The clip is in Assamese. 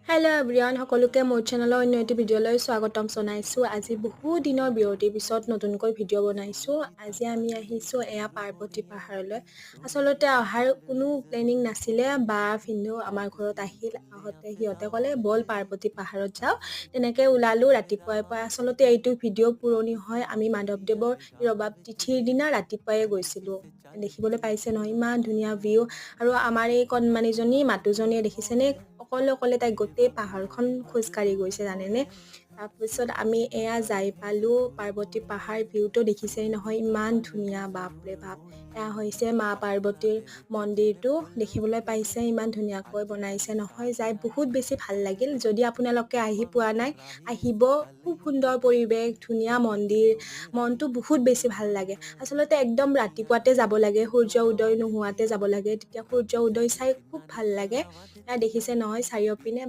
হেল্ল' এভৰিৱান, সকলোকে মোৰ চেনেলৰ অন্য এটি ভিডিঅ'লৈ স্বাগতম জনাইছোঁ। আজি বহু দিনৰ বিৰতিৰ পিছত নতুনকৈ ভিডিঅ' বনাইছোঁ। আজি আমি আহিছোঁ এয়া পাৰ্বতী পাহাৰলৈ। আচলতে অহাৰ কোনো প্লেনিং নাছিলে, বা ভিনদেউ আমাৰ ঘৰত আহিল। সিহঁতে ক'লে ব'ল পাৰ্বতী পাহাৰত যাওঁ। তেনেকৈ ওলালোঁ ৰাতিপুৱাই পুৱাই। আচলতে এইটো ভিডিঅ' পুৰণি হয়, আমি মাধৱদেৱৰ ৰবাব তিথিৰ দিনা ৰাতিপুৱাই গৈছিলোঁ। দেখিবলৈ পাইছে নহয়, ইমান ধুনীয়া ভিউ। আৰু আমাৰ এই কণমানিজনী মাতুজনীয়ে দেখিছেনে, অকলে তাই গোটেই পাহাৰখন খোজকাঢ়ি গৈছে জানেনে। তাৰপিছত আমি এয়া যাই পালোঁ পাৰ্বতী পাহাৰ। ভিউটো দেখিছেই নহয়, ইমান ধুনীয়া, বাপৰে বাপ। এয়া হৈছে মা পাৰ্বতীৰ মন্দিৰটো, দেখিবলৈ পাইছে ইমান ধুনীয়াকৈ বনাইছে নহয়। যাই বহুত বেছি ভাল লাগিল। যদি আপোনালোকে আহি পোৱা নাই, আহিব। খুব সুন্দৰ পৰিৱেশ, ধুনীয়া মন্দিৰ, মনটো বহুত বেছি ভাল লাগে। আচলতে একদম ৰাতিপুৱাতে যাব লাগে, সূৰ্য উদয় নোহোৱাতে যাব লাগে, তেতিয়া সূৰ্য উদয় চাই খুব ভাল লাগে। এয়া দেখিছে নহয় চাৰিওপিনে।